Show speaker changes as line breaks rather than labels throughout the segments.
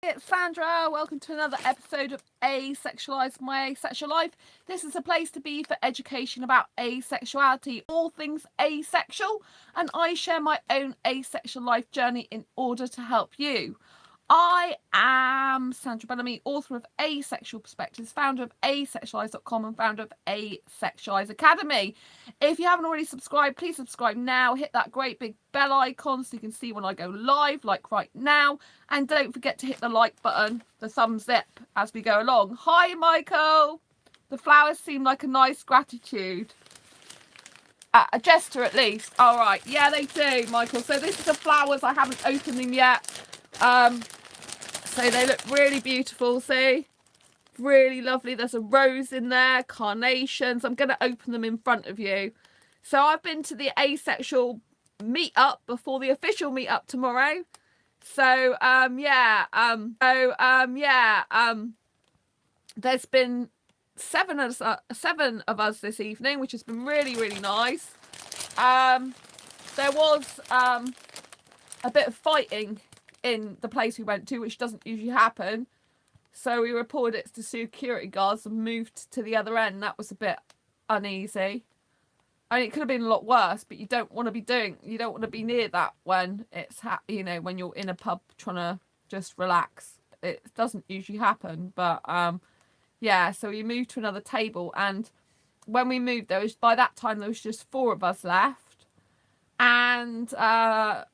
It's Sandra. Welcome to another episode of Asexualized My Asexual Life. This is a place to be for education about asexuality, all things asexual, and I share my own asexual life journey in order to help you. I am Sandra Bellamy, author of Asexual Perspectives, founder of asexualise.com and founder of Asexualise Academy. If you haven't already subscribed, please subscribe now. Hit that great big bell icon so you can see when I go live, like right now. And don't forget to hit the like button, the thumbs up as we go along. Hi, Michael. The flowers seem like a nice gratitude. A gesture at least. All right. Yeah, they do, Michael. So this is the flowers. I haven't opened them yet. So they look really beautiful, see? Really lovely. There's a rose in there, carnations. I'm going to open them in front of you. So I've been to the asexual meetup before the official meetup tomorrow. So, there's been seven of us this evening, which has been really, really nice. There was a bit of fighting in the place we went to, which doesn't usually happen. So we reported it to security guards and moved to the other end. That was a bit uneasy. I mean, it could have been a lot worse, but you don't want to be near that when it's, when you're in a pub trying to just relax. It doesn't usually happen, but yeah, so we moved to another table, and when we moved, by that time there was just 4 of us left. And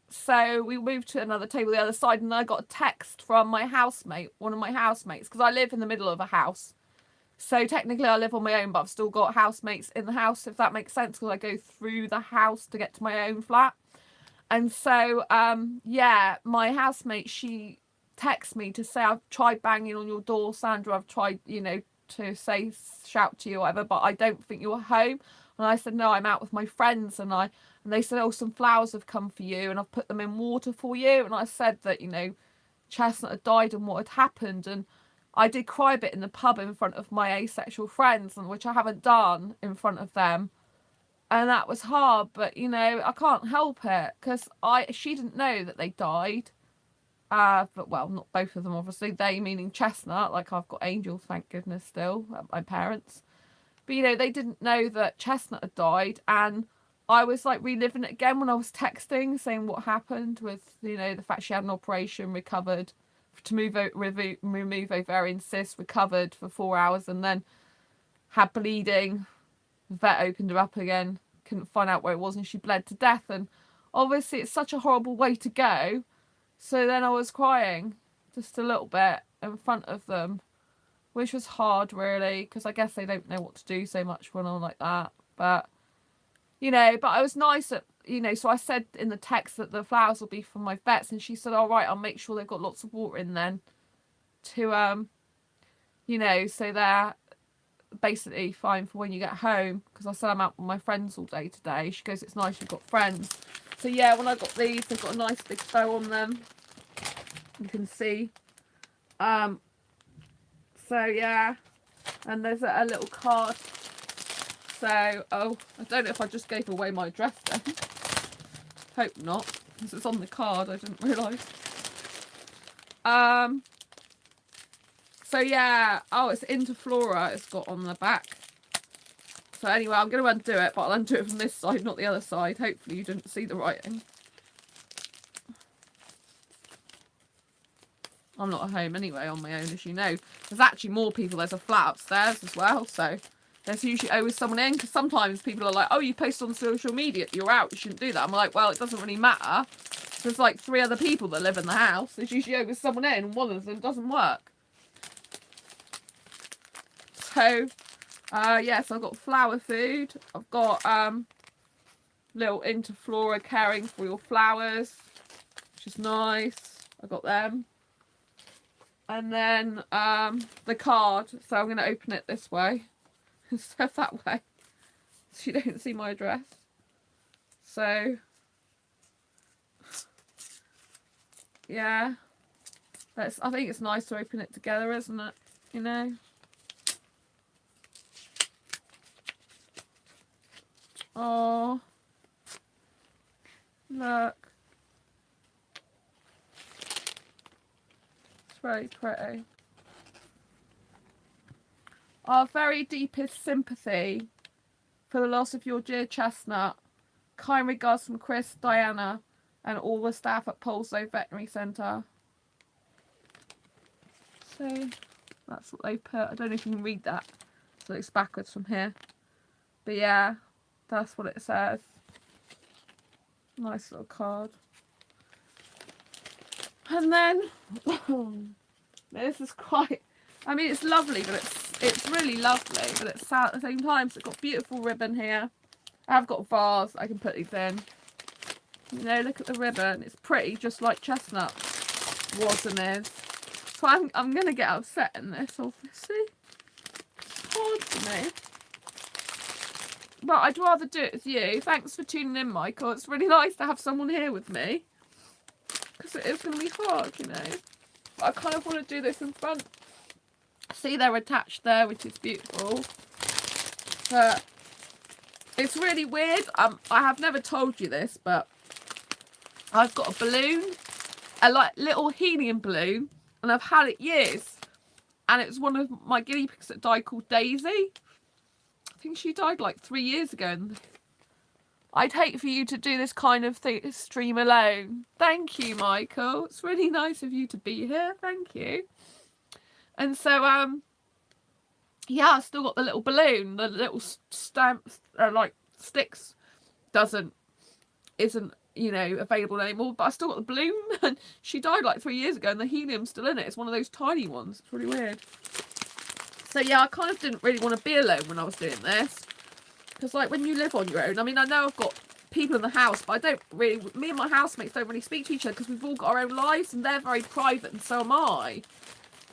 so we moved to another table the other side, and I got a text from my housemate, one of my housemates, because I live in the middle of a house. So technically I live on my own, but I've still got housemates in the house, if that makes sense, because I go through the house to get to my own flat. And so, my housemate, she texts me to say, I've tried banging on your door, Sandra. I've tried, to shout to you or whatever, but I don't think you're home. And I said, no, I'm out with my friends. And they said, oh, some flowers have come for you and I've put them in water for you. And I said that, Chestnut had died and what had happened. And I did cry a bit in the pub in front of my asexual friends, and which I haven't done in front of them. And that was hard, but, I can't help it because she didn't know that they died. But, well, not both of them, obviously. They meaning Chestnut, like I've got Angel, thank goodness, still, my parents. But, they didn't know that Chestnut had died, and I was, like, reliving it again when I was texting, saying what happened with, the fact she had an operation, recovered, to remove ovarian cysts, recovered for 4 hours, and then had bleeding. The vet opened her up again, couldn't find out where it was, and she bled to death. And obviously it's such a horrible way to go. So then I was crying just a little bit in front of them, which was hard, really, because I guess they don't know what to do so much when I'm like that. But, but I was nice at, so I said in the text that the flowers will be from my vets, and she said, all right, I'll make sure they've got lots of water in then to, so they're basically fine for when you get home, because I said I'm out with my friends all day today. She goes, it's nice you've got friends. So yeah, when I got these, they've got a nice big bow on them, you can see. So yeah, and there's a little card. So I don't know if I just gave away my address then. Hope not, because it's on the card. I didn't realise. So yeah, it's Interflora it's got on the back. So anyway, I'm going to undo it, but I'll undo it from this side, not the other side. Hopefully you didn't see the writing. I'm not at home anyway on my own, as you know. There's actually more people. There's a flat upstairs as well, so there's usually always someone in, because sometimes people are like, oh, you post on social media, you're out, you shouldn't do that. I'm like, well, it doesn't really matter. There's like 3 other people that live in the house. There's usually always someone in, and one of them doesn't work. So, so I've got flower food. I've got little Interflora caring for your flowers, which is nice. I got them. And then the card. So I'm going to open it this way instead of that way, so you don't see my address. So, yeah. I think it's nice to open it together, isn't it? Oh, look. very pretty. Our very deepest sympathy for the loss of your dear chestnut. Kind regards from Chris, Diana, and all the staff at Polso Veterinary Centre. So that's what they put. I don't know if you can read that. So it's backwards from here. But yeah, that's what it says. Nice little card. And then this is quite, I mean, it's lovely, but it's really lovely, but it's sad at the same time. So it's got beautiful ribbon here. I've got a vase I can put these in. You know, look at the ribbon. It's pretty, just like chestnut was and is. So I'm going to get upset in this, obviously. It's hard for me. But I'd rather do it with you. Thanks for tuning in, Michael. It's really nice to have someone here with me. Because it is going to be hard, you know. But I kind of want to do this in front. See, they're attached there, which is beautiful. But it's really weird. I have never told you this, but I've got a balloon. A like little helium balloon. And I've had it years. And it was one of my guinea pigs that died, called Daisy. I think she died like 3 years ago. And I'd hate for you to do this kind of thing, stream alone. Thank you, Michael. It's really nice of you to be here. Thank you. And so, yeah, I still got the little balloon. The little stamps, like sticks, isn't, you know, available anymore. But I still got the balloon. And she died like 3 years ago, and the helium's still in it. It's one of those tiny ones. It's really weird. So yeah, I kind of didn't really want to be alone when I was doing this. Because like when you live on your own, I mean, I know I've got people in the house, but I don't really, me and my housemates don't really speak to each other because we've all got our own lives and they're very private and so am I.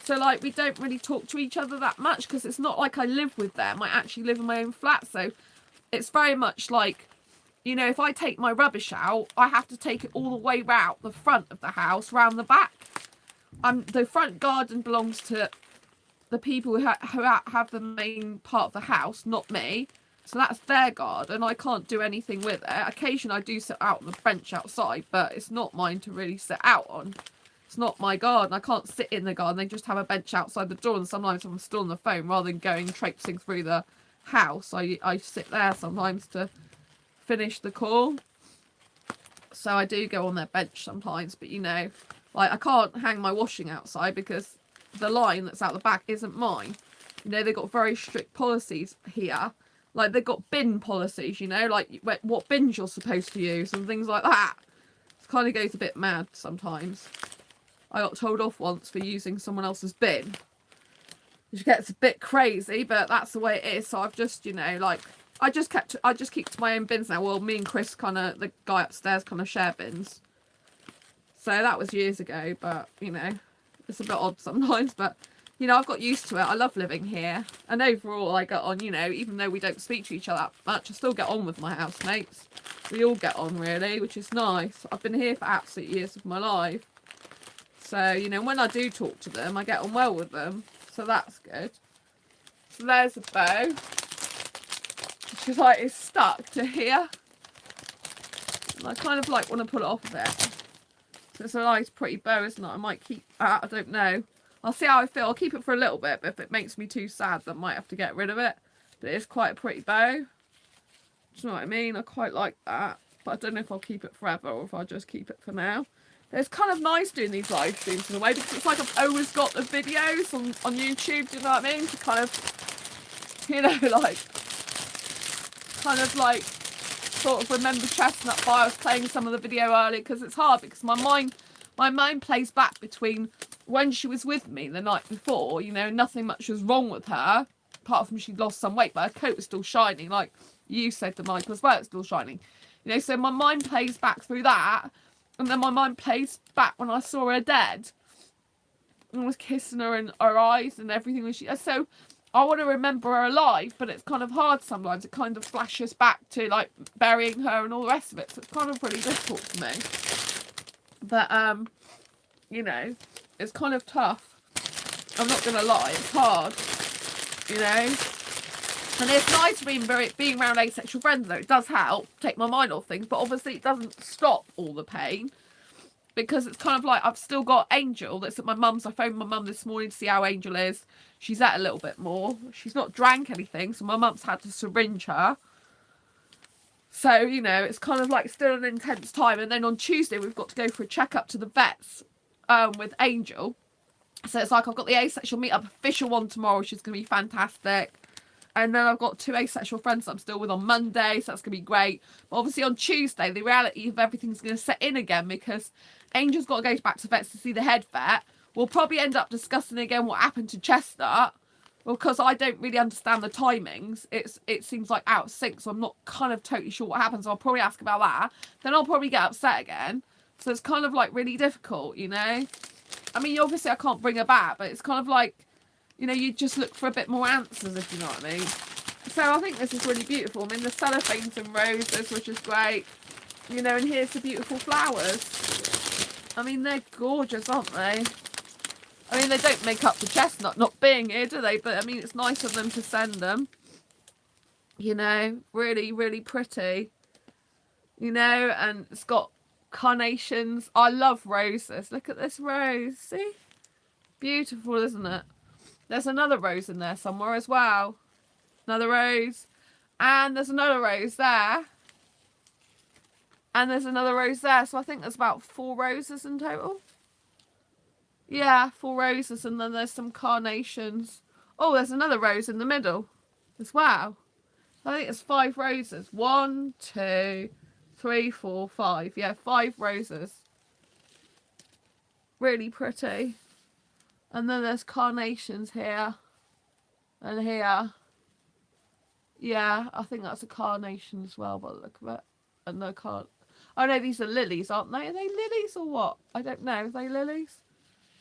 So like we don't really talk to each other that much because it's not like I live with them. I actually live in my own flat. So it's very much like, you know, if I take my rubbish out, I have to take it all the way round the front of the house, round the back. The front garden belongs to the people who have the main part of the house, not me. So that's their garden. I can't do anything with it. Occasionally I do sit out on the bench outside, but it's not mine to really sit out on. It's not my garden. I can't sit in the garden. They just have a bench outside the door, and sometimes I'm still on the phone rather than going traipsing through the house. I sit there sometimes to finish the call. So I do go on their bench sometimes, but you know, like I can't hang my washing outside because the line that's out the back isn't mine. You know, they've got very strict policies here. Like they've got bin policies, you know, like what bins you're supposed to use and things like that. It kind of goes a bit mad sometimes. I got told off once for using someone else's bin, which gets a bit crazy, but that's the way it is. So I've just, you know, like I just keep to my own bins now. Well, me and Chris the guy upstairs kind of share bins. So that was years ago, but you know, it's a bit odd sometimes, but you know, I've got used to it. I love living here. And overall, I get on, you know, even though we don't speak to each other that much, I still get on with my housemates. We all get on, really, which is nice. I've been here for absolute years of my life. So, you know, when I do talk to them, I get on well with them. So that's good. So there's a bow. Which is like, it's stuck to here. And I kind of like want to pull it off a bit. So it's a nice, pretty bow, isn't it? I might keep that. I don't know. I'll see how I feel. I'll keep it for a little bit, but if it makes me too sad, then I might have to get rid of it. But it is quite a pretty bow. Do you know what I mean? I quite like that. But I don't know if I'll keep it forever or if I'll just keep it for now. But it's kind of nice doing these live streams in a way because it's like I've always got the videos on YouTube, do you know what I mean? To kind of, you know, like, kind of like, sort of remember Chestnut while I was playing some of the video earlier because it's hard because my mind plays back between when she was with me the night before, you know, nothing much was wrong with her, apart from she'd lost some weight, but her coat was still shining, like you said to Michael as well, it's still shining. You know, so my mind plays back through that, and then my mind plays back when I saw her dead. And I was kissing her in her eyes and everything. When so I want to remember her alive, but it's kind of hard sometimes. It kind of flashes back to, like, burying her and all the rest of it, so it's kind of really difficult for me. But, you know, it's kind of tough. I'm not going to lie, it's hard, you know. And it's nice being around asexual friends, though. It does help take my mind off things, but obviously it doesn't stop all the pain. because it's kind of like I've still got Angel that's at my mum's. I phoned my mum this morning to see how Angel is. She's at a little bit more. She's not drank anything, so my mum's had to syringe her. So, you know, it's kind of like still an intense time. And then on Tuesday, we've got to go for a checkup to the vets with Angel. So it's like I've got the asexual meetup official one tomorrow, which is going to be fantastic. And then I've got 2 asexual friends that I'm still with on Monday, so that's going to be great. But obviously on Tuesday, the reality of everything's going to set in again because Angel's got to go back to vets to see the head vet. We'll probably end up discussing again what happened to Chestnut because I don't really understand the timings. It seems like out of sync, so I'm not kind of totally sure what happens. So I'll probably ask about that. Then I'll probably get upset again. So it's kind of like really difficult, you know? I mean, obviously I can't bring her back, but it's kind of like, you know, you just look for a bit more answers, if you know what I mean. So I think this is really beautiful. I mean, the cellophane's and roses, which is great. You know, and here's the beautiful flowers. I mean, they're gorgeous, aren't they? I mean, they don't make up for Chestnut not being here, do they? But, I mean, it's nice of them to send them. You know, really, really pretty. You know, and it's got carnations. I love roses. Look at this rose. See? Beautiful, isn't it? There's another rose in there somewhere as well. Another rose. And there's another rose there. And there's another rose there. So I think there's about 4 roses in total. Yeah, 4 roses. And then there's some carnations. Oh, there's another rose in the middle as well. I think it's 5 roses. 1, 2, 3, 4, 5. Yeah, 5 roses. Really pretty. And then there's carnations here. And here. Yeah, I think that's a carnation as well by the look of it. And the oh no, these are lilies, aren't they? Are they lilies or what? I don't know. Are they lilies?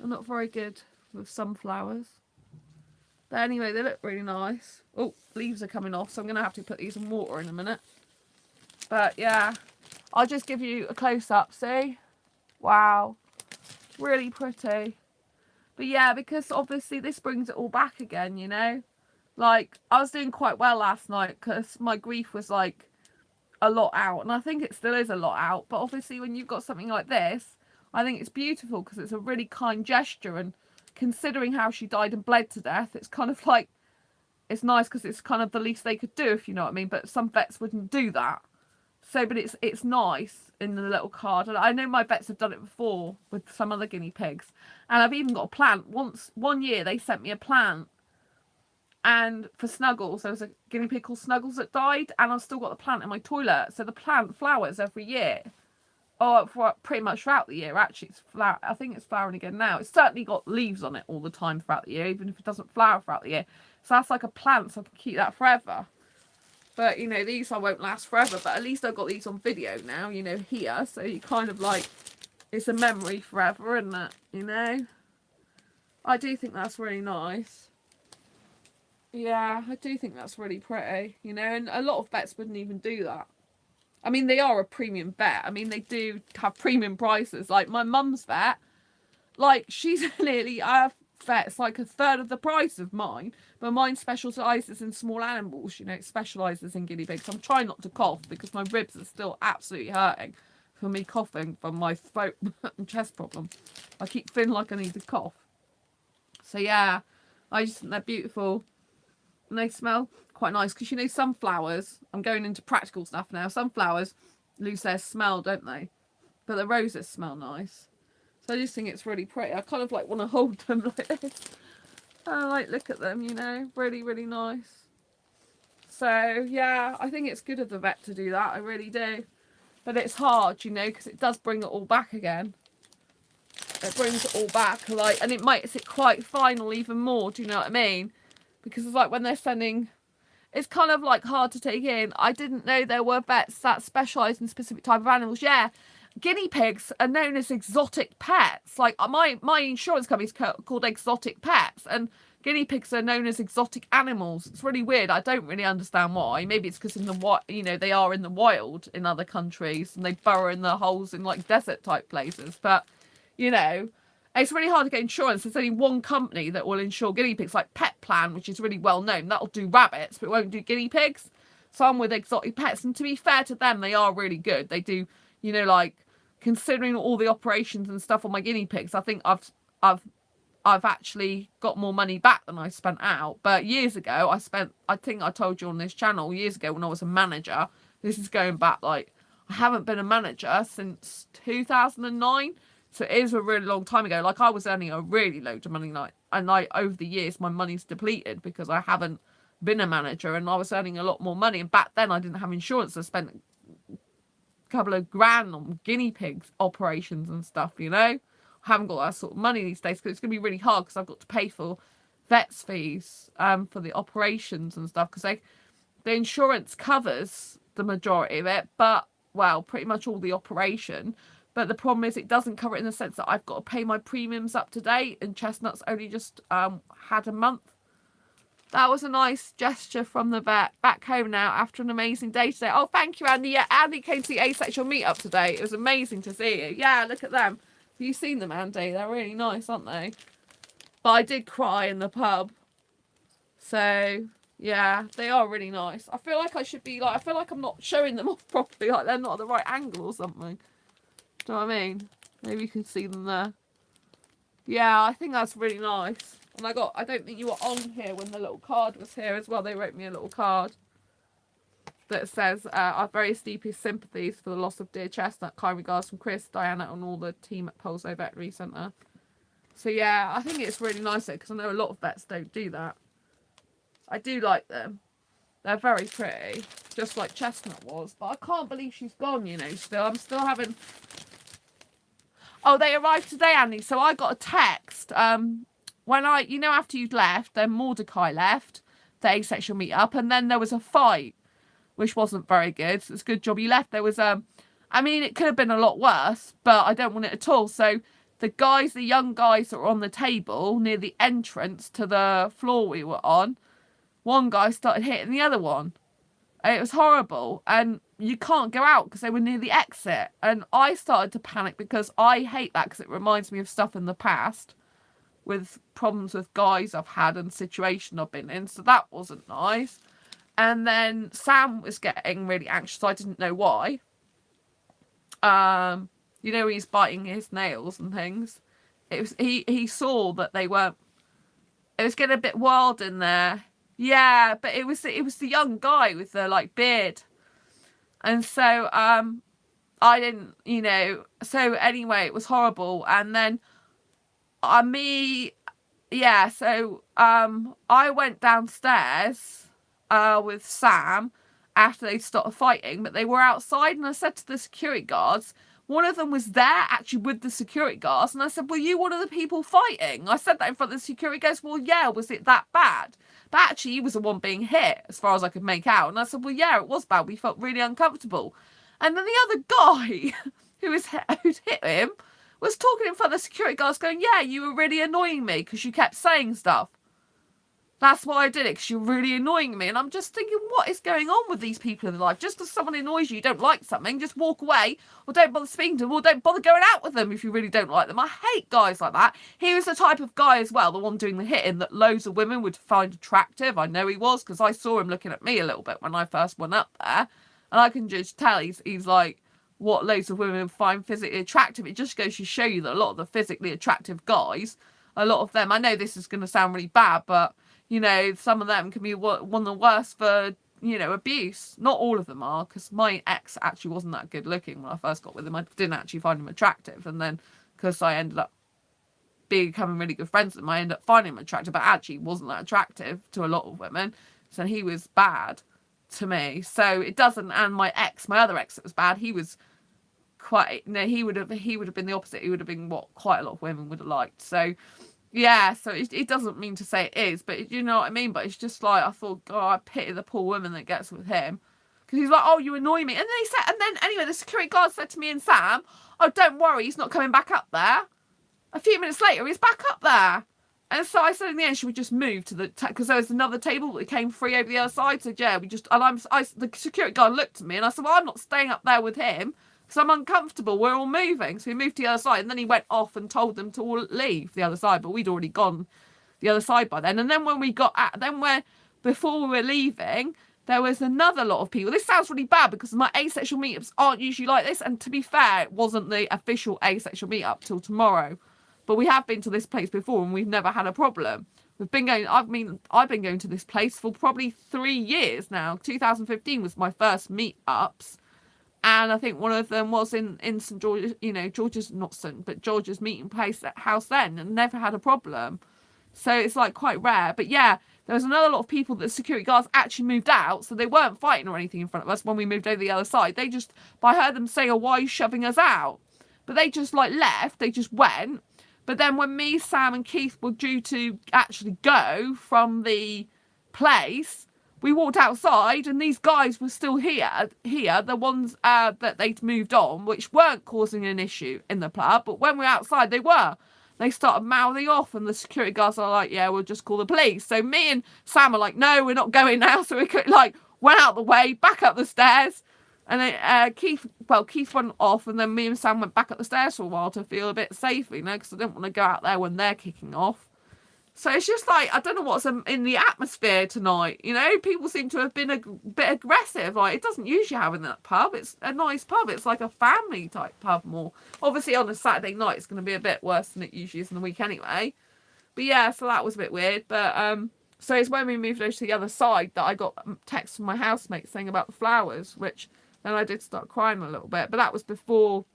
I'm not very good with sunflowers. But anyway, they look really nice. Oh, leaves are coming off, so I'm going to have to put these in water in a minute. But yeah, I'll just give you a close-up, see? Wow. Really pretty. But yeah, because obviously this brings it all back again, you know? Like, I was doing quite well last night because my grief was like a lot out. And I think it still is a lot out. But obviously when you've got something like this, I think it's beautiful because it's a really kind gesture. And considering how she died and bled to death, it's kind of like, it's nice because it's kind of the least they could do, if you know what I mean. But some vets wouldn't do that. So, but it's nice in the little card. And I know my vets have done it before with some other guinea pigs. And I've even got a plant. One year they sent me a plant. And for Snuggles, there was a guinea pig called Snuggles that died. And I've still got the plant in my toilet. So the plant flowers every year. Oh, for pretty much throughout the year, actually. I think it's flowering again now. It's certainly got leaves on it all the time throughout the year, even if it doesn't flower throughout the year. So that's like a plant, so I can keep that forever. But, you know, these I won't last forever. But at least I've got these on video now, you know, here. So you kind of like, it's a memory forever, isn't it? You know? I do think that's really nice. Yeah, I do think that's really pretty. You know, and a lot of vets wouldn't even do that. I mean, they are a premium vet. I mean, they do have premium prices. Like, my mum's vet, like, she's nearly, our vet's like a third of the price of mine. But mine specialises in small animals, you know, it specialises in guinea pigs. I'm trying not to cough because my ribs are still absolutely hurting from me coughing from my throat and chest problem. I keep feeling like I need to cough. So, yeah, I just think they're beautiful. And they smell quite nice because, you know, sunflowers, I'm going into practical stuff now, sunflowers lose their smell, don't they? But the roses smell nice. So I just think it's really pretty. I kind of like want to hold them like this. I like look at them, you know, really, really nice. So yeah, I think it's good of the vet to do that. I really do. But it's hard, you know, because it does bring it all back again. It brings it all back, like, and it makes it quite final even more. Do you know what I mean? Because it's like when they're sending, it's kind of like hard to take in. I didn't know there were vets that specialise in specific type of animals. Yeah, guinea pigs are known as exotic pets. Like my insurance company's called Exotic Pets, and guinea pigs are known as exotic animals. It's really weird. I don't really understand why. Maybe it's because in the you know, they are in the wild in other countries and they burrow in the holes in like desert type places. But you know, it's really hard to get insurance. There's only one company that will insure guinea pigs, like Pet Plan, which is really well known. That'll do rabbits, but it won't do guinea pigs. So I'm with Exotic Pets, and to be fair to them, they are really good. They do, you know, like considering all the operations and stuff on my guinea pigs, I think I've actually got more money back than I spent out. But years ago, I think I told you on this channel, years ago when I was a manager, this is going back, like, I haven't been a manager since 2009. So it is a really long time ago. Like, I was earning a really load of money, like, and like over the years, my money's depleted because I haven't been a manager, and I was earning a lot more money. And back then I didn't have insurance. I spent a couple of grand on guinea pigs operations and stuff, you know. I haven't got that sort of money these days because it's going to be really hard because I've got to pay for vets fees for the operations and stuff, because the insurance covers the majority of it, but, well, pretty much all the operation. But the problem is it doesn't cover it in the sense that I've got to pay my premiums up to date, and Chestnut's only just had a month. That was a nice gesture from the vet. Back home now after an amazing day today. Oh, thank you, Andy. Yeah, Andy came to the Asexual meetup today. It was amazing to see you. Yeah, look at them. Have you seen them, Andy? They're really nice, aren't they? But I did cry in the pub. So, yeah, they are really nice. I feel like I should be, like, I feel like I'm not showing them off properly. Like, they're not at the right angle or something. Do you know what I mean? Maybe you can see them there. Yeah, I think that's really nice. And I don't think you were on here when the little card was here as well. They wrote me a little card that says, our very deepest sympathies for the loss of dear Chestnut. Kind regards from Chris, Diana, and all the team at Polso Veterinary Centre. So yeah, I think it's really nice because I know a lot of vets don't do that. I do like them. They're very pretty, just like Chestnut was. But I can't believe she's gone, you know, still. I'm still having... Oh, they arrived today, Andy. So I got a text. When you know, after you'd left, then Mordecai left the Asexual meetup, and then there was a fight, which wasn't very good. So it's a good job you left. There was I mean, it could have been a lot worse, but I don't want it at all. So the young guys that were on the table near the entrance to the floor we were on, one guy started hitting the other one. And it was horrible, and you can't go out because they were near the exit. And I started to panic because I hate that because it reminds me of stuff in the past with problems with guys I've had and situation I've been in. So that wasn't nice. And then Sam was getting really anxious. I didn't know why. You know, he's biting his nails and things. It was he saw that they weren't. It was getting a bit wild in there. Yeah, but it was the young guy with the like beard, and so I didn't, you know. So anyway, it was horrible. And then so I went downstairs with Sam after they stopped fighting, but they were outside, and I said to the security guards, one of them was there actually with the security guards, and I said, were you one of the people fighting? I said that in front of the security guards. Well, yeah, was it that bad? But actually, he was the one being hit, as far as I could make out. And I said, well, yeah, it was bad. We felt really uncomfortable. And then the other guy who'd hit him was talking in front of the security guards going, yeah, you were really annoying me because you kept saying stuff. That's why I did it, because you're really annoying me. And I'm just thinking, what is going on with these people in life? Just because someone annoys you don't like something, just walk away, or don't bother speaking to them, or don't bother going out with them if you really don't like them. I hate guys like that. He was the type of guy as well, the one doing the hitting, that loads of women would find attractive. I know he was, because I saw him looking at me a little bit when I first went up there. And I can just tell he's like what loads of women find physically attractive. It just goes to show you that a lot of the physically attractive guys, a lot of them, I know this is going to sound really bad, but you know, some of them can be one of the worst for, you know, abuse. Not all of them are, because my ex actually wasn't that good looking when I first got with him. I didn't actually find him attractive. And then, because I ended up becoming really good friends with him, I ended up finding him attractive, but actually wasn't that attractive to a lot of women. So he was bad to me. So it doesn't, and my other ex that was bad, he was quite, no, he would have been the opposite. He would have been what quite a lot of women would have liked. So yeah, so it doesn't mean to say it is, but you know what I mean? But it's just like, I thought, oh, I pity the poor woman that gets with him. Because he's like, oh, you annoy me. And then anyway, the security guard said to me and Sam, oh, don't worry, he's not coming back up there. A few minutes later, he's back up there. And so I said in the end, should we just move to the, because there was another table that came free over the other side. So yeah, the security guard looked at me and I said, well, I'm not staying up there with him, because I'm uncomfortable. We're all moving. So we moved to the other side. And then he went off and told them to all leave the other side. But we'd already gone the other side by then. And then when we got before we were leaving, there was another lot of people. This sounds really bad because my asexual meetups aren't usually like this. And to be fair, it wasn't the official asexual meetup till tomorrow. But we have been to this place before and we've never had a problem. We've been going, I've been going to this place for probably 3 years now. 2015 was my first meetups. And I think one of them was in St. George's, George's, not St, but George's meeting place house then, and never had a problem. So it's like quite rare. But yeah, there was another lot of people that security guards actually moved out. So they weren't fighting or anything in front of us when we moved over the other side. They just, I heard them say, oh, why are you shoving us out? But they just like left, they just went. But then when me, Sam and Keith were due to actually go from the place, we walked outside and these guys were still here, the ones that they'd moved on, which weren't causing an issue in the pub. But when we were outside, they were. They started mouthing off and the security guards are like, yeah, we'll just call the police. So me and Sam are like, no, we're not going now. So we could went out the way, back up the stairs. And then Keith went off and then me and Sam went back up the stairs for a while to feel a bit safer, because I didn't want to go out there when they're kicking off. So it's just like, I don't know what's in the atmosphere tonight, People seem to have been a bit aggressive. Like, it doesn't usually happen in that pub. It's a nice pub. It's like a family type pub more. Obviously on a Saturday night, it's going to be a bit worse than it usually is in the week anyway. But yeah, so that was a bit weird. But so it's when we moved over to the other side that I got a text from my housemate saying about the flowers, which then I did start crying a little bit. But that was before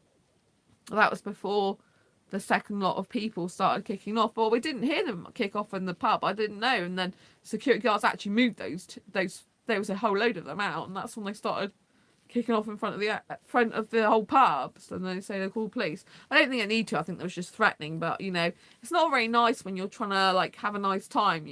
the second lot of people started kicking off. Well, we didn't hear them kick off in the pub. I didn't know. And then security guards actually moved those. There was a whole load of them out, and that's when they started kicking off in front of the whole pub. So then they say they call police. I don't think I need to. I think that was just threatening. But it's not very nice when you're trying to have a nice time.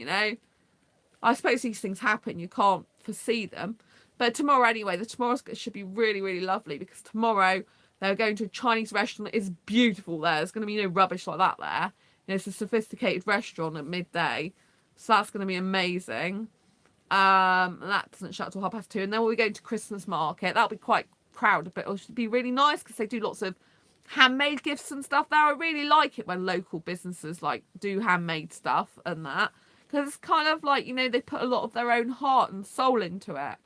I suppose these things happen. You can't foresee them. But tomorrow anyway, tomorrow should be really, really lovely because tomorrow they're going to a Chinese restaurant. It's beautiful there. There's going to be no rubbish like that there. It's a sophisticated restaurant at midday. So that's going to be amazing. And that doesn't shut till 2:30. And then we'll be going to Christmas market. That'll be quite crowded, but it'll be really nice because they do lots of handmade gifts and stuff there. I really like it when local businesses do handmade stuff and that. Because it's kind of they put a lot of their own heart and soul into it.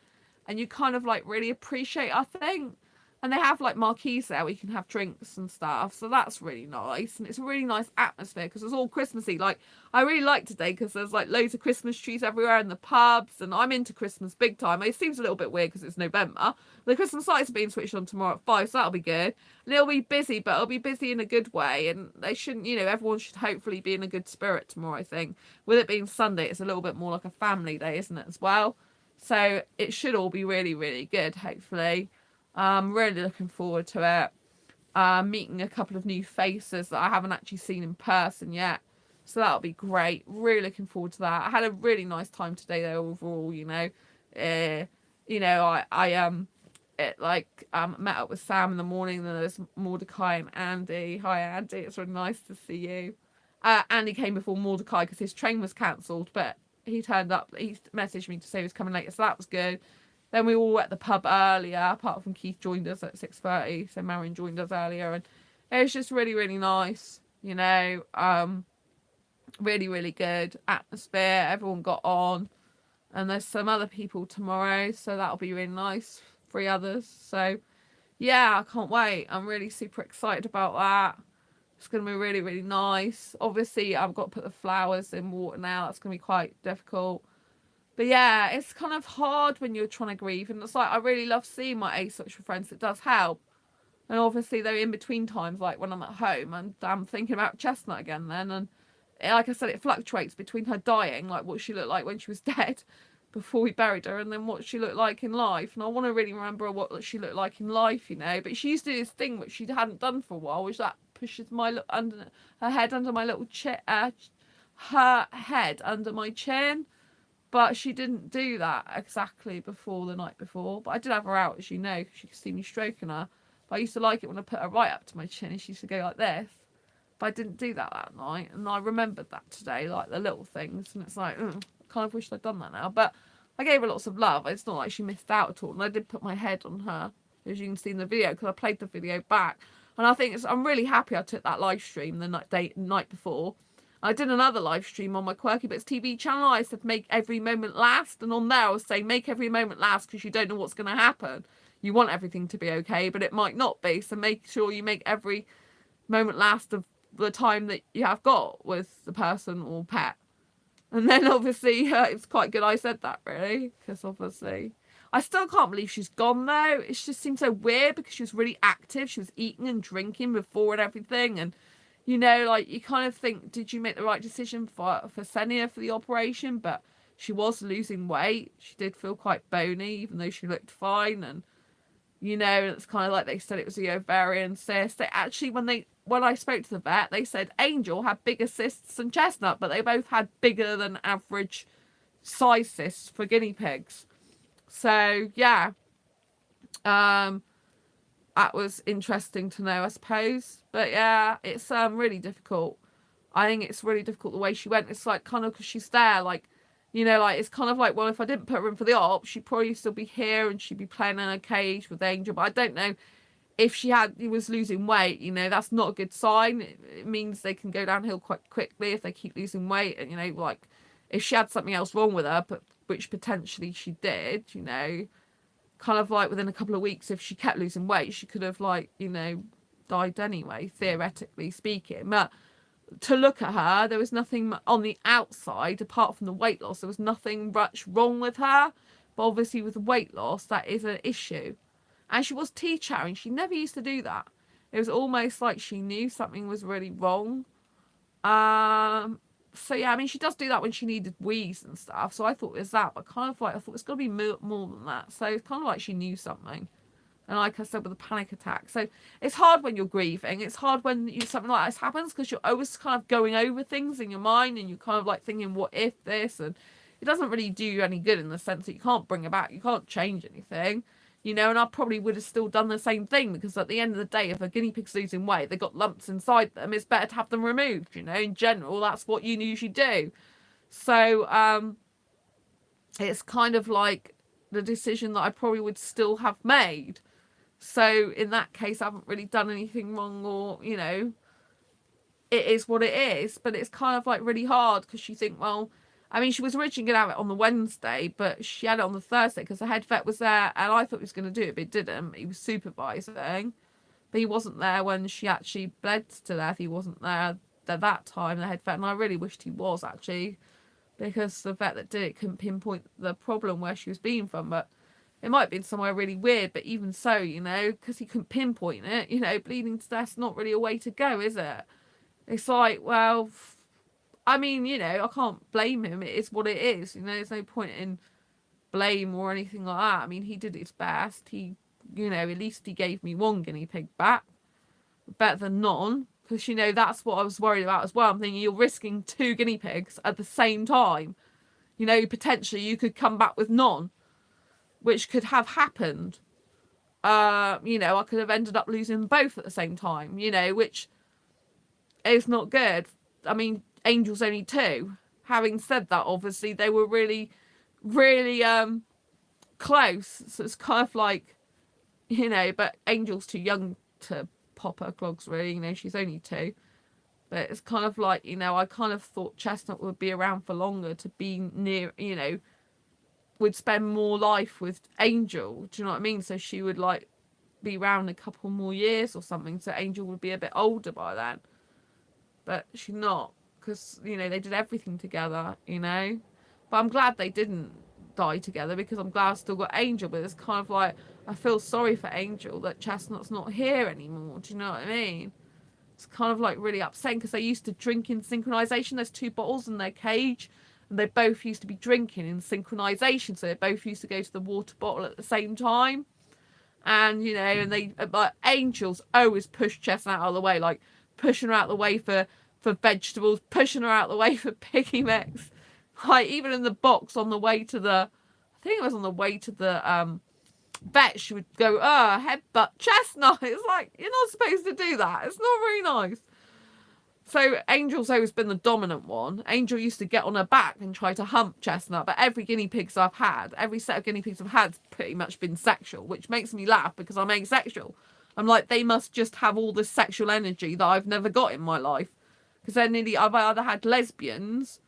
And you kind of really appreciate, I think. And they have marquees there where you can have drinks and stuff. So that's really nice. And it's a really nice atmosphere because it's all Christmassy. I really like today because there's loads of Christmas trees everywhere in the pubs. And I'm into Christmas big time. It seems a little bit weird because it's November. The Christmas lights are being switched on tomorrow at 5. So that'll be good. And it'll be busy, but it'll be busy in a good way. And they shouldn't, everyone should hopefully be in a good spirit tomorrow, I think. With it being Sunday, it's a little bit more like a family day, isn't it, as well? So it should all be really, really good, hopefully. I'm really looking forward to it. Meeting a couple of new faces that I haven't actually seen in person yet. So that'll be great. Really looking forward to that. I had a really nice time today though overall, I met up with Sam in the morning, then there's Mordecai and Andy. Hi Andy, it's really nice to see you. Andy came before Mordecai because his train was cancelled, but he turned up. He messaged me to say he was coming later, so that was good. Then we all were at the pub earlier, apart from Keith joined us at 6:30. So Marion joined us earlier. And it was just really, really nice, really, really good atmosphere. Everyone got on. And there's some other people tomorrow. So that'll be really nice. 3 others. So, yeah, I can't wait. I'm really super excited about that. It's going to be really, really nice. Obviously, I've got to put the flowers in water now. That's going to be quite difficult. But yeah, it's kind of hard when you're trying to grieve. And it's I really love seeing my asexual friends. It does help. And obviously, they're in between times, when I'm at home. And I'm thinking about Chestnut again then. And like I said, it fluctuates between her dying, what she looked like when she was dead before we buried her, and then what she looked like in life. And I want to really remember what she looked like in life, But she used to do this thing which she hadn't done for a while, which that pushes her head under my little chin, her head under my chin. But she didn't do that exactly the night before. But I did have her out, as you know, because she could see me stroking her. But I used to like it when I put her right up to my chin and she used to go like this. But I didn't do that night. And I remembered that today, the little things. And it's kind of wish I'd done that now. But I gave her lots of love. It's not like she missed out at all. And I did put my head on her, as you can see in the video, because I played the video back. And I think I'm really happy I took that live stream the night before. I did another live stream on my Quirky Bits TV channel. I said make every moment last, and on there I was saying make every moment last because you don't know what's going to happen. You want everything to be okay, but it might not be, so make sure you make every moment last of the time that you have got with the person or pet. And then obviously it's quite good I said that, really, because obviously I still can't believe she's gone though. It just seems so weird because she was really active. She was eating and drinking before and everything, and you know, like, you kind of think, did you make the right decision for sending her for the operation? But she was losing weight. She did feel quite bony, even though she looked fine. And, you know, it's kind of like they said it was the ovarian cyst. They actually, when I spoke to the vet, they said Angel had bigger cysts than Chestnut, but they both had bigger than average size cysts for guinea pigs. So, yeah. That was interesting to know, I suppose. But yeah, it's really difficult. I think it's really difficult the way she went. It's like kind of because she's there, like, you know, like it's kind of like, well, if I didn't put her in for the op, she'd probably still be here and she'd be playing in a cage with Angel. But I don't know if she was losing weight. You know, that's not a good sign. It means they can go downhill quite quickly if they keep losing weight. And you know, like if she had something else wrong with her, but which potentially she did, you know. Kind of like within a couple of weeks, if she kept losing weight, she could have, like, you know, died anyway, theoretically speaking. But to look at her, there was nothing on the outside apart from the weight loss. There was nothing much wrong with her. But obviously with the weight loss, that is an issue. And she was tea-chatting. She never used to do that. It was almost like she knew something was really wrong. So yeah, I mean, she does do that when she needed wheeze and stuff. So I thought it was that, but kind of like I thought it's got to be more than that. So it's kind of like she knew something. And like I said, with a panic attack. So it's hard when you're grieving. It's hard when something like this happens because you're always kind of going over things in your mind and you're kind of like thinking, what if this? And it doesn't really do you any good in the sense that you can't bring it back. You can't change anything. You know, and I probably would have still done the same thing because at the end of the day, if a guinea pig's losing weight, they've got lumps inside them, it's better to have them removed, you know. In general, that's what you usually do. So, it's kind of like the decision that I probably would still have made. So, in that case, I haven't really done anything wrong or, you know, it is what it is. But it's kind of like really hard because you think, well, I mean, she was originally going to have it on the Wednesday, but she had it on the Thursday because the head vet was there, and I thought he was going to do it, but he didn't. He was supervising, but he wasn't there when she actually bled to death. He wasn't there at that time, the head vet, and I really wished he was, actually, because the vet that did it couldn't pinpoint the problem where she was bleeding from, but it might have been somewhere really weird, but even so, you know, because he couldn't pinpoint it, you know, bleeding to death's not really a way to go, is it? It's like, well, I mean, you know, I can't blame him. It is what it is. You know, there's no point in blame or anything like that. I mean, he did his best. He, you know, at least he gave me one guinea pig back. Better than none. Because, you know, that's what I was worried about as well. I'm thinking you're risking 2 guinea pigs at the same time. You know, potentially you could come back with none. Which could have happened. You know, I could have ended up losing both at the same time. You know, which is not good. I mean, Angel's only 2. Having said that, obviously they were really, really close. So it's kind of like, you know, but Angel's too young to pop her clogs, really. You know, she's only 2. But it's kind of like, you know, I kind of thought Chestnut would be around for longer to be near, you know, would spend more life with Angel. Do you know what I mean? So she would like be around a couple more years or something. So Angel would be a bit older by then. But she's not. Because, you know, they did everything together, you know. But I'm glad they didn't die together because I'm glad I still got Angel. But it's kind of like, I feel sorry for Angel that Chestnut's not here anymore. Do you know what I mean? It's kind of like really upsetting because they used to drink in synchronization. There's 2 bottles in their cage. And they both used to be drinking in synchronization. So they both used to go to the water bottle at the same time. And, you know, and they, like, Angel's always pushed Chestnut out of the way. Like, pushing her out of the way for vegetables, pushing her out of the way for piggy mix. Like, even in the box on the way to the, I think it was on the way to the vet, she would go, headbutt Chestnut. It's like, you're not supposed to do that. It's not very nice. So Angel's always been the dominant one. Angel used to get on her back and try to hump Chestnut, but every guinea pigs I've had, every set of guinea pigs I've had, pretty much been sexual, which makes me laugh because I'm asexual. I'm like, they must just have all this sexual energy that I've never got in my life. Because I've either had lesbians.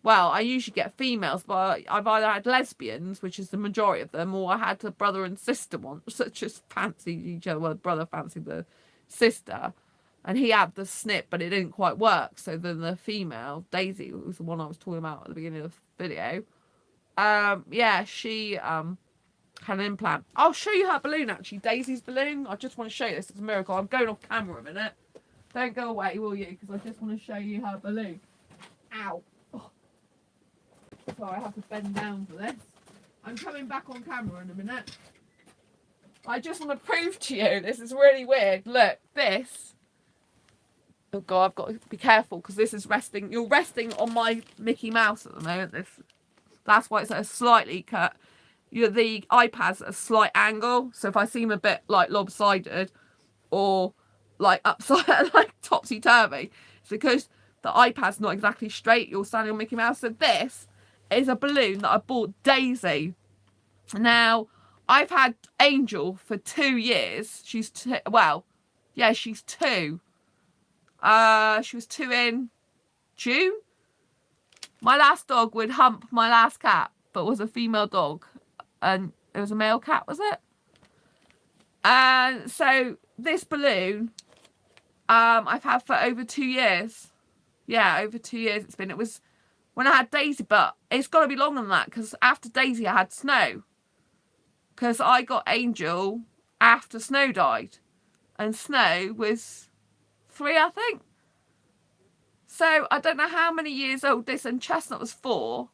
Well, I usually get females, but I've either had lesbians, which is the majority of them, or I had a brother and sister one, such as fancied each other. Well, the brother fancied the sister, and he had the snip, but it didn't quite work. So then the female, Daisy, who was the one I was talking about at the beginning of the video, yeah, she had an implant. I'll show you her balloon, actually, Daisy's balloon. I just want to show you this. It's a miracle. I'm going off camera a minute. Don't go away, will you? Because I just want to show you her balloon. Ow. Sorry, I have to bend down for this. I'm coming back on camera in a minute. I just want to prove to you, this is really weird. Look, this. Oh God, I've got to be careful because this is resting. You're resting on my Mickey Mouse at the moment. That's why it's at a slightly cut. The iPad's at a slight angle. So if I seem a bit like lopsided or like upside, like topsy-turvy, it's because the iPad's not exactly straight. You're standing on Mickey Mouse. So this is a balloon that I bought Daisy. Now, I've had Angel for 2 years. She's two. Well, yeah, she's 2. She was 2 in June. My last dog would hump my last cat, but was a female dog. And it was a male cat, was it? And so this balloon, I've had for over 2 years. Yeah, over 2 years it's been. It was when I had Daisy, but it's got to be longer than that because after Daisy I had Snow. Because I got Angel after Snow died. And Snow was 3, I think. So I don't know how many years old this, and Chestnut was 4.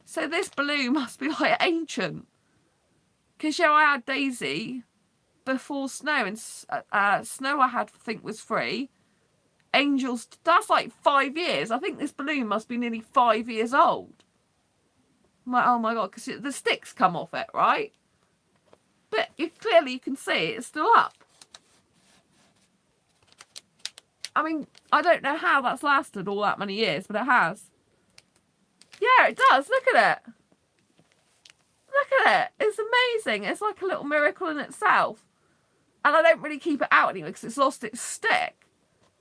So this balloon must be like ancient. Because, I had Daisy before Snow, and Snow I think was 3. Angels, that's like 5 years. I think this balloon must be nearly 5 years old. I'm like, oh my God, because the sticks come off it, right? But clearly you can see it's still up. I mean, I don't know how that's lasted all that many years, but it has. Yeah, it does. Look at it. Look at it. It's amazing. It's like a little miracle in itself. And I don't really keep it out anyway because it's lost its stick.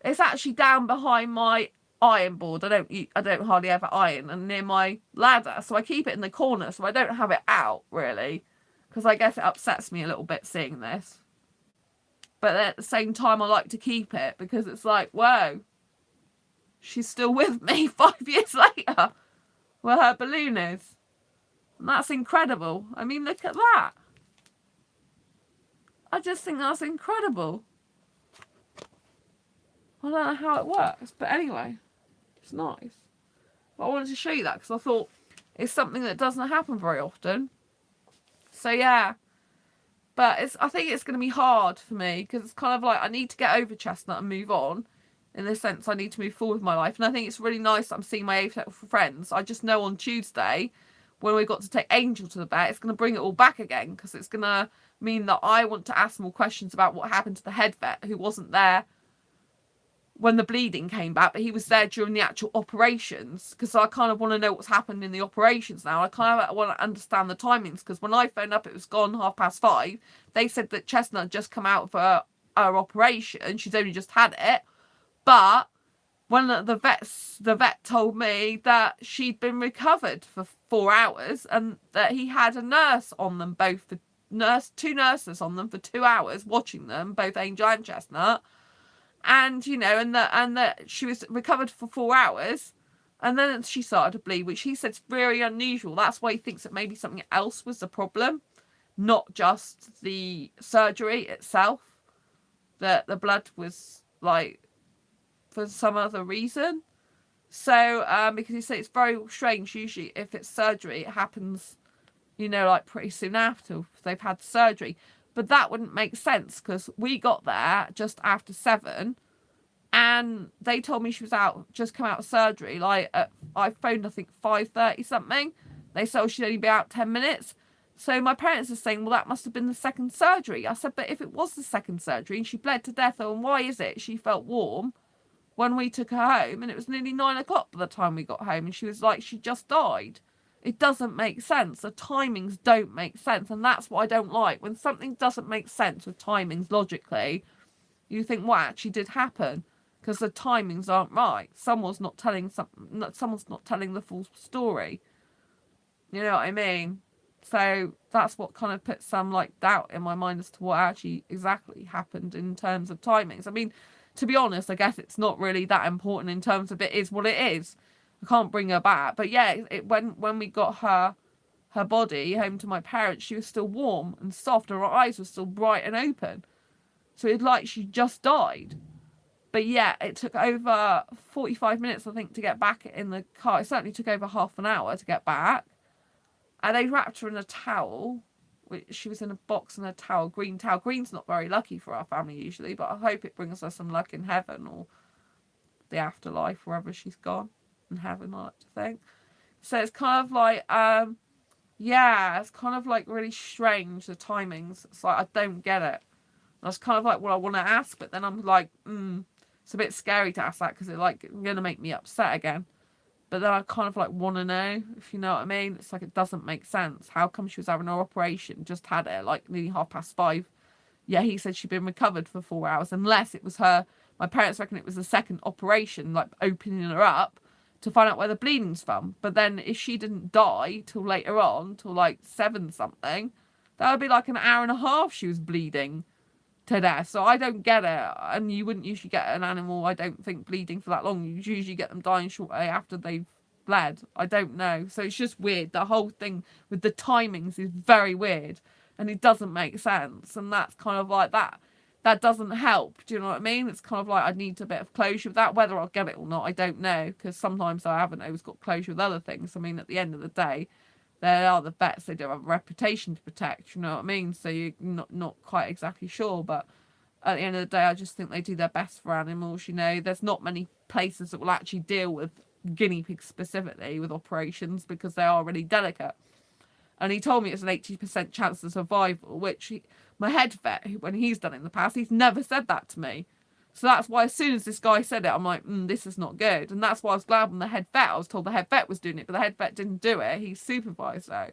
It's actually down behind my iron board. I don't hardly ever iron, and near my ladder. So I keep it in the corner so I don't have it out, really. Because I guess it upsets me a little bit seeing this. But at the same time, I like to keep it because it's like, whoa. She's still with me 5 years later. Where her balloon is. And that's incredible. I mean, look at that. I just think that's incredible. I don't know how it works, but anyway, it's nice. But I wanted to show you that because I thought it's something that doesn't happen very often. So yeah, but I think it's going to be hard for me because it's kind of like I need to get over Chestnut and move on. In the sense, I need to move forward with my life, and I think it's really nice that I'm seeing my asexual friends. I just know on Tuesday, when we got to take Angel to the vet, it's going to bring it all back again because it's going to mean that I want to ask more questions about what happened to the head vet who wasn't there when the bleeding came back, but he was there during the actual operations because I kind of want to know what's happened in the operations now. I kind of want to understand the timings because when I phoned up, it was gone 5:30. They said that Chestnut had just come out for her operation. She's only just had it. But when the vet told me that she'd been recovered for 4 hours and that he had a nurse on them both for 2 nurses on them for 2 hours watching them, both Angel and Chestnut. And, and that she was recovered for 4 hours. And then she started to bleed, which he said is very unusual. That's why he thinks that maybe something else was the problem, not just the surgery itself. That the blood was like for some other reason. So, because he said it's very strange. Usually, if it's surgery, it happens, like pretty soon after they've had surgery. But that wouldn't make sense because we got there just after 7 and they told me she was just come out of surgery. Like, I phoned, I think, 5:30 something. They said she'd only be out 10 minutes. So my parents are saying, well, that must have been the second surgery. I said, but if it was the second surgery and she bled to death, then why is it she felt warm when we took her home? And it was nearly 9 o'clock by the time we got home. And she was like, she just died. It doesn't make sense. The timings don't make sense. And that's what I don't like. When something doesn't make sense with timings logically, you think, what actually did happen? because the timings aren't right. Someone's not telling the full story. You know what I mean? So that's what kind of puts some like doubt in my mind as to what actually exactly happened in terms of timings. I mean, to be honest, I guess it's not really that important in terms of it is what it is. I can't bring her back. But yeah, when we got her body home to my parents, she was still warm and soft and her eyes were still bright and open. So it's like she just died. But yeah, it took over 45 minutes, I think, to get back in the car. It certainly took over half an hour to get back. And they wrapped her in a towel. She was in a box and a towel, green towel. Green's not very lucky for our family usually, but I hope it brings her some luck in heaven or the afterlife, wherever she's gone. In heaven, I like to think. So it's kind of like, yeah, it's kind of like really strange, the timings. It's like, I don't get it. That's kind of like what I want to ask, but then I'm like, it's a bit scary to ask that because it's like going to make me upset again. But then I kind of like want to know, if you know what I mean. It's like it doesn't make sense. How come she was having her operation, just had it like nearly 5:30? Yeah, he said she'd been recovered for 4 hours, unless it was her. My parents reckon it was the second operation, like opening her up to find out where the bleeding's from. But then if she didn't die till later on, till like 7 something, that would be like an hour and a half she was bleeding to death. So I don't get it. And you wouldn't usually get an animal, I don't think, bleeding for that long. You usually get them dying shortly after they've bled. I don't know. So it's just weird. The whole thing with the timings is very weird and it doesn't make sense. And that's kind of like that doesn't help. Do you know what I mean? It's kind of like I need a bit of closure with that. Whether I'll get it or not, I don't know, because sometimes I haven't always got closure with other things. I mean, at the end of the day, they are the vets. They do have a reputation to protect. You know what I mean? So you're not quite exactly sure. But at the end of the day, I just think they do their best for animals. You know, there's not many places that will actually deal with guinea pigs specifically with operations because they are really delicate. And he told me it's an 80% chance of survival, which my head vet, when he's done it in the past, he's never said that to me. So that's why as soon as this guy said it, I'm like, this is not good. And that's why I was glad when the head vet, I was told the head vet was doing it, but the head vet didn't do it. He supervised though.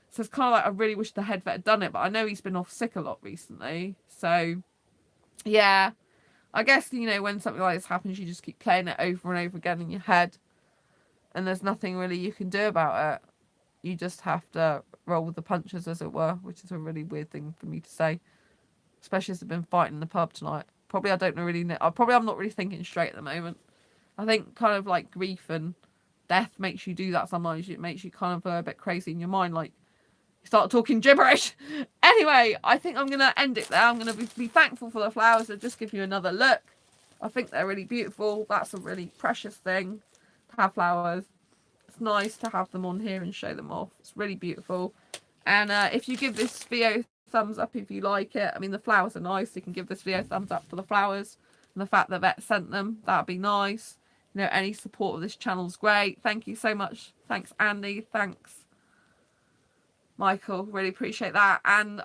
So it's kind of like I really wish the head vet had done it, but I know he's been off sick a lot recently. So yeah, I guess, you know, when something like this happens, you just keep playing it over and over again in your head. And there's nothing really you can do about it. You just have to roll with the punches, as it were, which is a really weird thing for me to say. Especially as I've been fighting in the pub tonight. Probably I don't really know. I'm not really thinking straight at the moment. I think kind of like grief and death makes you do that sometimes. It makes you kind of a bit crazy in your mind. Like, you start talking gibberish. Anyway, I think I'm going to end it there. I'm going to be thankful for the flowers and just give you another look. I think they're really beautiful. That's a really precious thing to have flowers. It's nice to have them on here and show them off. It's really beautiful. And if you give this video thumbs up if you like it. I mean, the flowers are nice. You can give this video thumbs up for the flowers and the fact that Vet sent them. That'd be nice. You know, any support of this channel is great. Thank you so much. Thanks, Andy. Thanks, Michael. Really appreciate that. And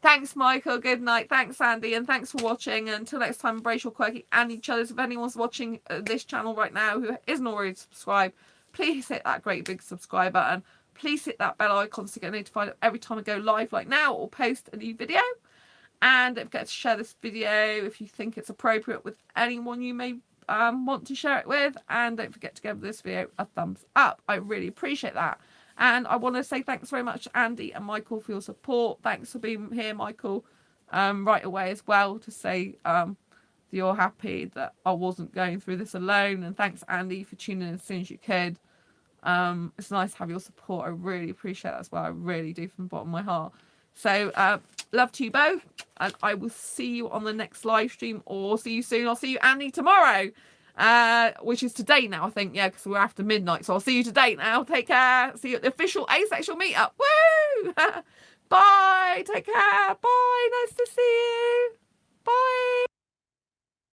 thanks, Michael. Good night. Thanks, Andy. And thanks for watching. And until next time, embrace your quirky and each other's. If anyone's watching this channel right now who isn't already subscribed, please hit that great big subscribe button. Please hit that bell icon to get notified every time I go live like now or post a new video. And don't forget to share this video if you think it's appropriate with anyone you may want to share it with. And don't forget to give this video a thumbs up. I really appreciate that. And I want to say thanks very much to Andy and Michael for your support. Thanks for being here, Michael, right away as well, to say that you're happy that I wasn't going through this alone. And thanks, Andy, for tuning in as soon as you could. It's nice to have your support. I really appreciate that as well. I really do, from the bottom of my heart. So love to you both, and I will see you on the next live stream, or see you soon. I'll see you, Andy, tomorrow, which is today now, I think. Yeah, because we're after midnight, so I'll see you today now. Take care. See you at the official Asexual meetup. Woo! Bye. Take care. Bye. Nice to see you.